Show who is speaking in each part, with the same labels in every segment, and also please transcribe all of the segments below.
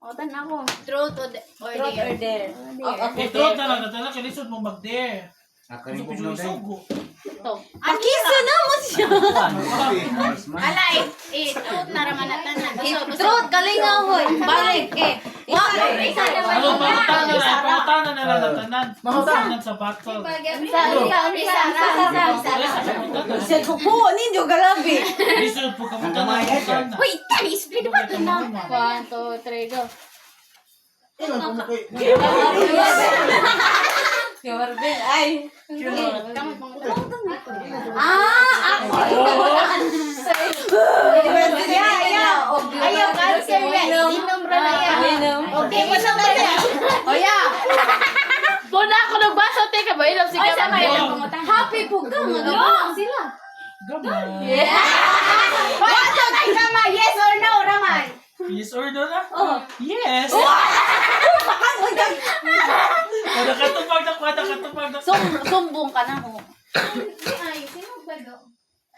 Speaker 1: Pangutan ako.
Speaker 2: Truth or dare?
Speaker 3: Okay, truth na lang. Natala, kilisod mo mag-dare.
Speaker 4: Ako rin
Speaker 3: Gusto ko
Speaker 4: bugno dahil.
Speaker 3: isugo.
Speaker 2: Ito.
Speaker 1: Pakisa na mo siya.
Speaker 2: Ala, truth na raman na tanan.
Speaker 1: Truth, kalingahoy. Balik,
Speaker 2: Isa naman
Speaker 3: Ano,
Speaker 2: yun.
Speaker 3: pangutana na lang ng tanan. Tanan sa battle.
Speaker 1: Siya kupo, ninyo galabi.
Speaker 3: Lisod po ka mutana.
Speaker 2: Wait, tanis, pwede ba ito na?
Speaker 1: 1, 2, 3, go. Yorben, ay. Ako.
Speaker 2: Ayaw, answer yan. Dinumbro na yan. Okay, dinumbro yan.
Speaker 1: Oya.
Speaker 5: Puna ako nagbasa, teka ba? Inom si
Speaker 2: Ay, sa
Speaker 5: Kapag.
Speaker 2: kayo pangutan.
Speaker 1: Happy po ka. Ano sila?
Speaker 3: Gamay.
Speaker 2: Ay, Rama, yes or no, Raman?
Speaker 3: Yes or no na? Yes. Nakatupag na.
Speaker 1: Sumbong ka na mo.
Speaker 2: Ay, sino ba do?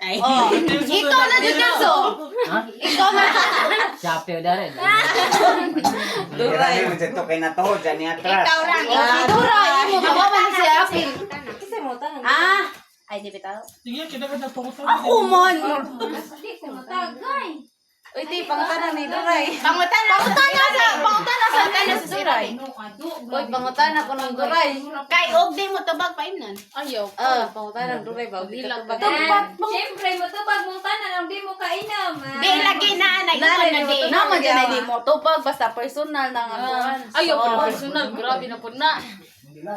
Speaker 1: Ay. Ikaw na dyan, Kenzo. Ikaw na.
Speaker 6: Siya dari.
Speaker 4: Duray. Duray. Ito kay natuhod. Diyan ni atras.
Speaker 2: Ikaw lang.
Speaker 1: Duray, mo kawaman si Apil.
Speaker 2: Kasi mo, tanong.
Speaker 1: Ay, di bitaw.
Speaker 3: Sige, kinagat na pangutan.
Speaker 1: Ako man.
Speaker 2: Hindi ko matagay.
Speaker 1: Uy, ti, pangutana ni Duray.
Speaker 2: Pangutan na sa
Speaker 1: Duray. Uy, pangutana ko ng Duray.
Speaker 2: Kay Ogdi mo tubag pa imnan.
Speaker 5: Ayaw.
Speaker 1: Pangutana ng Duray ba?
Speaker 5: Dilag.
Speaker 7: Siyempre, matubag mong tanan, hindi mo kainom.
Speaker 2: Di lagi na, nag-iwan na di.
Speaker 1: Naman dyan ay di mo. Tupag, basta personal na nga buwan.
Speaker 5: Ayaw, personal. Grabe na po na.
Speaker 3: Kaya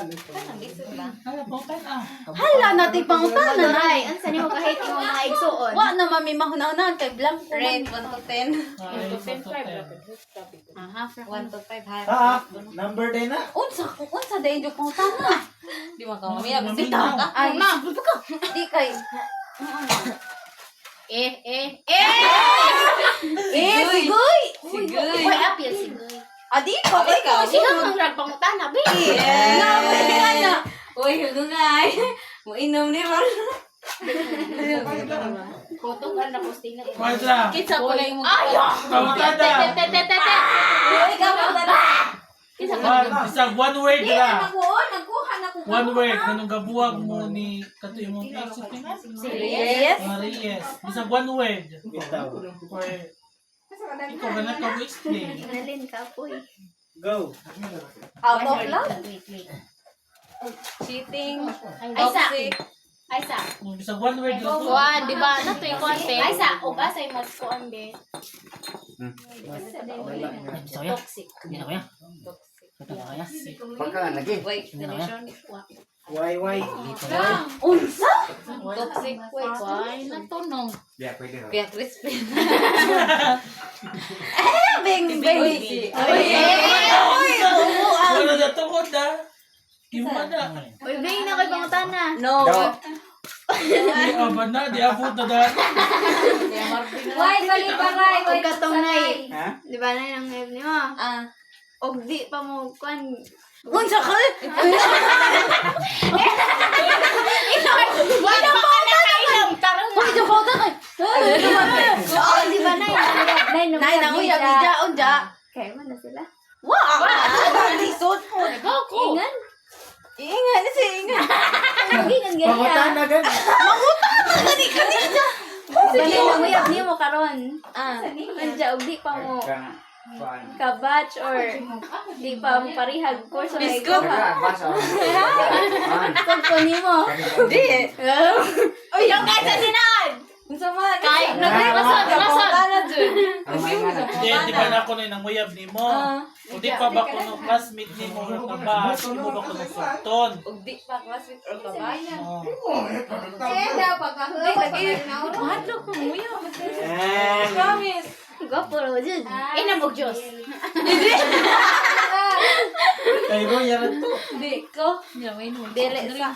Speaker 3: pangutan ah.
Speaker 1: Hala, natin pangutana na.
Speaker 2: Ay, ansa ni mo kahit yung mga igsuon.
Speaker 1: Wa na mami mahunahunahan kay Blanco.
Speaker 2: Red,
Speaker 1: 1 to 10.
Speaker 5: 1 to 10, 5.
Speaker 1: Aha,
Speaker 7: 1 to 5, ha?
Speaker 4: Number din na.
Speaker 1: Unsa dayon yung pangutana?
Speaker 5: Di mo ka mamaya.
Speaker 3: Bitaw.
Speaker 1: Ay, di kay. Sigoy!
Speaker 2: Uy, apil sigoy.
Speaker 1: Adi ko, ikaw.
Speaker 2: Sino ang nagpangutana, be?
Speaker 1: Na.
Speaker 7: Uy, hugungay. Muinom ni Ron.
Speaker 2: Kutugan na posting na.
Speaker 3: Kwadra.
Speaker 5: Kitsa ko lang mo.
Speaker 3: Pangutan na.
Speaker 7: Ikaw mo tanan.
Speaker 3: Isang one word na.
Speaker 7: Nagkuha na ko.
Speaker 3: One word. Ganun gabuwag mo ni katuyo mong exit nga.
Speaker 1: Yes.
Speaker 3: Marias. Isang one word. Or, ikaw ba na ka-explain?
Speaker 2: Nalin ka, uy.
Speaker 4: Go.
Speaker 1: Out of love.
Speaker 7: Cheating.
Speaker 2: Ay, sa. Ay, sa.
Speaker 3: Isang one word lang to.
Speaker 5: Kuan, di ba? Ano to yung konti?
Speaker 2: Ay, sa. O ba, sa yung kuan, be?
Speaker 6: Toxic. Hindi na kaya. Ito na kaya.
Speaker 4: Pagka lagi.
Speaker 6: Hindi na kaya.
Speaker 4: Why?
Speaker 1: Unsa?
Speaker 5: Toxic. Wait, kuan. Natunong.
Speaker 4: Yeah, pwede rin.
Speaker 7: Kaya crispy.
Speaker 1: Bing bing.
Speaker 3: Wala na tukod na. Ima na.
Speaker 2: Uy, be, na kay pangutana.
Speaker 1: No.
Speaker 3: Di aba na. Di abot na dahil.
Speaker 7: Why, balibaray.
Speaker 2: Huwag ka tunay.
Speaker 4: Ha?
Speaker 2: Di ba na yung ngayon niyo? Og di pa mo kuan.
Speaker 1: Unsa ka?
Speaker 2: Wala pa ka nakainom. Tarong
Speaker 1: Uy, jabaw ta kay.
Speaker 2: Oo, di ba na yung
Speaker 1: Nay na uyab ni Jaon ja.
Speaker 2: Kaya mo na sila.
Speaker 1: Wa. Lisod po.
Speaker 5: Ako.
Speaker 2: Ingan.
Speaker 1: Ingan si ingan.
Speaker 2: Ingan ganyan.
Speaker 4: Pangutan na gan.
Speaker 2: Dali na uyab niyo mo karon. Anja og di pa mo ka-batch or di pa mo parihag course na ikaw ha. Kung ni mo.
Speaker 1: Di.
Speaker 2: Uy, yung kaysa sinad.
Speaker 7: Unsa man?
Speaker 5: Kay, naglasad.
Speaker 3: Di ba na ako na nanguyab ni mo? O di pa ba ko ng classmate ni mo na di mo ba ko ng sultan?
Speaker 7: Ug di pa classmate or kabay.
Speaker 5: Mahadlok ko mo yun.
Speaker 7: Promise.
Speaker 2: Gwapo ro jud. Inamog Diyos.
Speaker 4: Kaya mo, yaran to.
Speaker 7: Di ko.
Speaker 5: Yamin mo.
Speaker 2: Dili sa.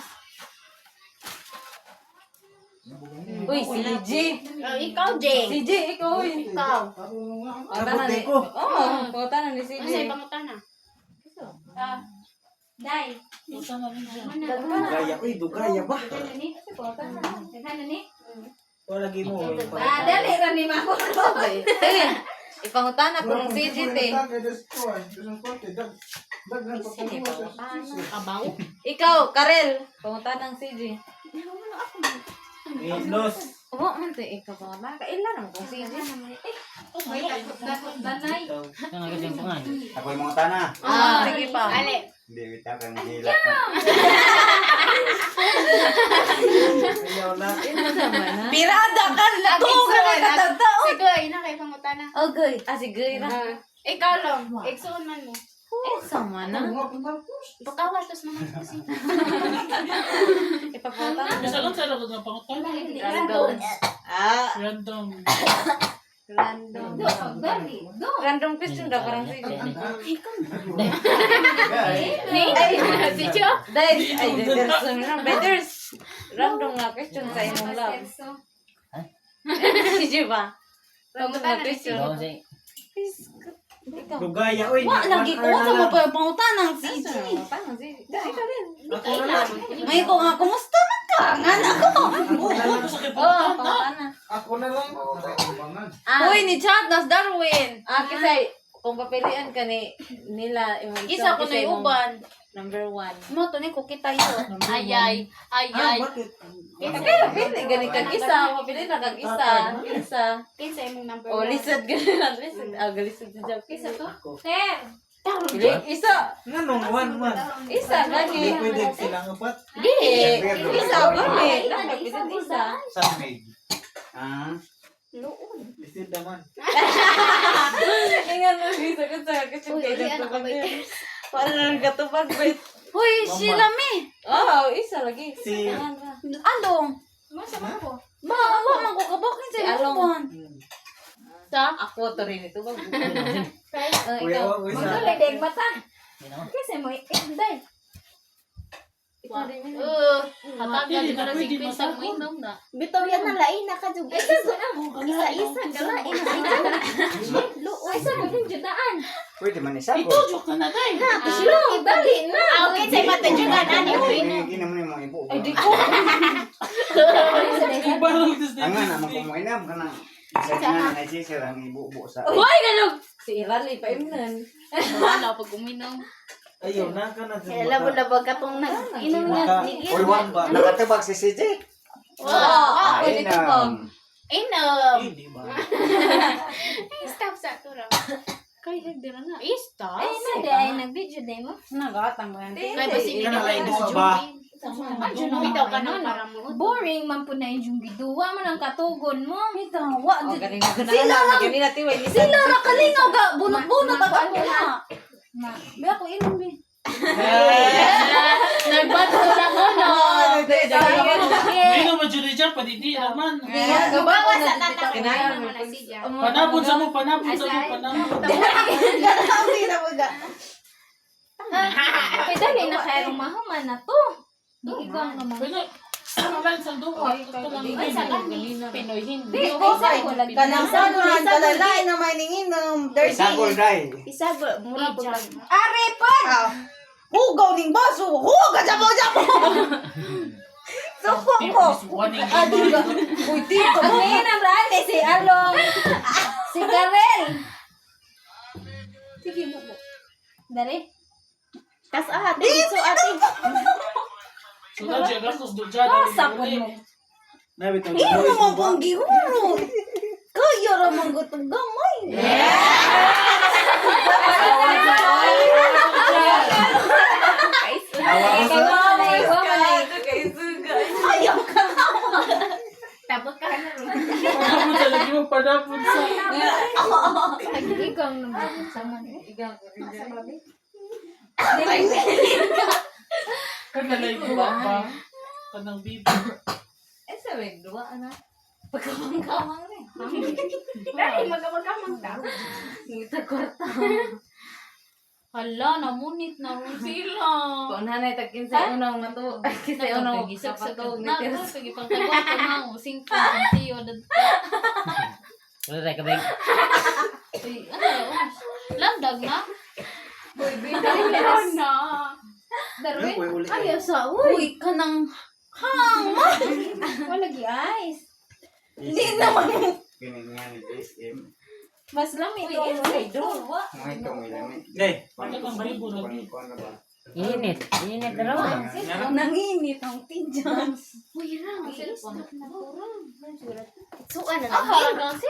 Speaker 7: Uy, si G.
Speaker 2: Ikaw, Jeng.
Speaker 7: Si G, ikaw.
Speaker 2: Ikaw.
Speaker 4: Abot na ko.
Speaker 7: Oo, pangutanan ni si
Speaker 2: Ano
Speaker 7: G.
Speaker 2: sa'yo pangutana?
Speaker 7: Day.
Speaker 4: Dugaya. Uy, dugaya ba? Wala lagi mo.
Speaker 7: Dali ra ni Mako.
Speaker 1: Ipangutana ko ng CGT.
Speaker 5: Abaw.
Speaker 1: Ikaw, Karel. Pangutana ng CG.
Speaker 4: Los.
Speaker 1: Oo, man to. Ikaw pa ba? Kailan naman kung CG?
Speaker 7: May dapat danay.
Speaker 6: Ang agad yung pangan.
Speaker 4: Ako yung mga tana.
Speaker 1: Sige pa.
Speaker 5: Ale.
Speaker 4: Hindi, wita ka ng hilak na. Ayaw na.
Speaker 1: Pirada ka! Natuga na katatao!
Speaker 5: Sigoy, na kay pangutana.
Speaker 1: Oh, good. Sige na.
Speaker 5: Ikaw lang. Igsuon man mo.
Speaker 1: Sama na.
Speaker 5: Bukawas, tapos naman kasi.
Speaker 1: Ipapangutana.
Speaker 3: Bisa lang sa lagot ng pangutan.
Speaker 1: Random.
Speaker 3: Random.
Speaker 1: Random. Random question daw parang CG.
Speaker 5: Si Jo.
Speaker 1: Dahil, there's some betters. Random nga question sa imong love. CG ba? Random nga question.
Speaker 6: Bawa siya.
Speaker 4: Dugaya, oy.
Speaker 1: Wa, lagi ko sa mo pa yung pangutan ng CG.
Speaker 4: Ako na lang.
Speaker 1: Ngayon ko nga, kumusta man ka? Nga na ko.
Speaker 3: Ano sa kay
Speaker 1: Oh,
Speaker 3: pangutan?
Speaker 1: pangutana.
Speaker 4: Ako na lang. Nakaibangan.
Speaker 1: Uy, ni Chad, nas Darwin. Kasi, kung papilian ka ni nila,
Speaker 5: Isa ko na yung uban.
Speaker 1: Number 1.
Speaker 5: Mo, to ni ko kita yun. Ayay. Ayay.
Speaker 4: Bakit?
Speaker 1: Okay, pili. Gani kag isa. Mapili na kag isa. Isa.
Speaker 5: Kinsa imong number
Speaker 1: O,
Speaker 5: 1.
Speaker 1: lisod. Gani lang. Lisod. Galisod si Jack.
Speaker 5: Kinsa to?
Speaker 7: Ter.
Speaker 1: Pili. Isa.
Speaker 4: Nga nung one man.
Speaker 1: Isa.
Speaker 4: Hindi
Speaker 1: Gani.
Speaker 4: pwede silang apat.
Speaker 1: Di. Isa. Gani. Dapat lisod isa.
Speaker 4: Sa maid. Listed naman.
Speaker 1: Ingat mo. Isa ka sa kasi
Speaker 5: Uy,
Speaker 1: kaya
Speaker 5: uli, anak ko
Speaker 1: gatubag
Speaker 5: ba
Speaker 1: niya. Parang nagkatubag ba?
Speaker 5: Hoy, sila mi.
Speaker 1: Oh, isa lagi.
Speaker 4: Si-
Speaker 5: Andong.
Speaker 7: Masama ko.
Speaker 5: Ba, awa man ko kabakin
Speaker 1: Si
Speaker 5: sa
Speaker 1: Along.
Speaker 5: imong Sa?
Speaker 1: Ako to rin ito. Ikaw.
Speaker 4: Kuya, uy, sa...
Speaker 7: Magdalay deg mata.
Speaker 6: Yan ako.
Speaker 7: Kasi mo day.
Speaker 1: Ikaw rin yun.
Speaker 5: Hatagan ka na sig pinsag mo inom na.
Speaker 7: Bitaw yan na lain na ka jud. Isa-isa galain na. Luoy sa gudin judaan.
Speaker 4: Pwede man isa ko.
Speaker 3: Ito, joke ka na day.
Speaker 7: Silo, ibali na.
Speaker 5: Okay, say matajugan ani mo inom.
Speaker 4: Hindi naman yung mga ibo.
Speaker 1: Ay, di ko.
Speaker 3: Ibarog this
Speaker 4: Ang nga naman kung mainam ka na. Isa nga na isisir ang ibo-bo sa...
Speaker 5: Hoy, galog.
Speaker 1: Si Irali pa imnan.
Speaker 5: Wala pag uminom.
Speaker 4: Ayaw na ka na.
Speaker 5: Kaya labog katong nag-inom na.
Speaker 4: Uy, one ba? Nakatubag si CJ.
Speaker 5: Wow.
Speaker 1: Pwede ko ba?
Speaker 5: Inom.
Speaker 3: Hindi ba?
Speaker 5: Stop sa tura. Kaya dira na. Stop.
Speaker 7: Ay, na day nag-video day mo.
Speaker 1: Nagatang ba yan?
Speaker 5: Kaya ba si
Speaker 4: Kana lang ito ba?
Speaker 5: Bitaw ka na para mo.
Speaker 7: Boring man po na yung giduwa mo ng katugon mo.
Speaker 1: Wa, ganina ganina. Ganina tiway.
Speaker 7: Sila ra kalingaw ga bunot-bunot ako na. Bi ako inom bi.
Speaker 5: Nagbato na ko no.
Speaker 3: Hindi naman dyan dyan, padidi naman.
Speaker 5: Gabawa sa tatak.
Speaker 1: Kinayan mo.
Speaker 3: Panabot sa mo, panabot sa mo, panabot.
Speaker 7: Kay dali na kaya rumahaman na to. Di ikaw naman.
Speaker 3: Pwede, ano lang sa duha. Ito lang.
Speaker 5: Ay, sa kanina. Pinoy hindi.
Speaker 7: Di, kaysa ko lagi.
Speaker 1: Kanang saguran kalalay na may ninginom.
Speaker 4: Isagol day.
Speaker 1: Isa mura pag
Speaker 7: Are pa!
Speaker 1: hugaw ning baso. Hugaw jabo. Suko ko. Uy, tito.
Speaker 7: Ang ngayon ang rani si Along. Si Karel. Sige mo po. Dali.
Speaker 1: Kas ahat. Dito ate.
Speaker 3: Sudan siya, gastos doon dyan.
Speaker 7: Sapon mo.
Speaker 4: Nabit ang
Speaker 1: Ino mo pang gihuro. Kaya ramang gutong gamay. Ayaw ka.
Speaker 7: Tapos ka na rin.
Speaker 3: Panabot sa lagi mo, panabot sa...
Speaker 7: Ikaw ang nabibig sa man.
Speaker 1: Ikaw ko rin
Speaker 3: Kanalay ko ba? Kanang bibi.
Speaker 1: Eh, sabi, dua, anak. Pagkamang-kamang rin.
Speaker 7: Dali, magkamang ka.
Speaker 1: Ngita kwarta.
Speaker 5: Hala, namunit na rin sila.
Speaker 1: Kung nanay tagkin sa unang mato, ay kasi unang
Speaker 5: Nagpagisap sa
Speaker 1: kapatog ni
Speaker 5: na.
Speaker 1: Teres.
Speaker 5: Sige, pagtagot ko na. Using ko. Tiyo.
Speaker 6: Wala tayo kabay.
Speaker 5: Landag na.
Speaker 7: Meron na. Darwin, ayaw sa uy.
Speaker 1: Kanang
Speaker 7: Wala gi ice.
Speaker 1: hindi naman.
Speaker 4: Kinig nga ni SM.
Speaker 1: Mas lamig doon sa doon.
Speaker 4: Mga ito, may lamig.
Speaker 3: Okay.
Speaker 6: Ano bang baribo lagi?
Speaker 4: Kuwan na ba?
Speaker 6: Init. Init na raw.
Speaker 1: Nanginit ang tinjan.
Speaker 5: Uy, ra, stop na kurang.
Speaker 7: Suan na
Speaker 5: Ah, parang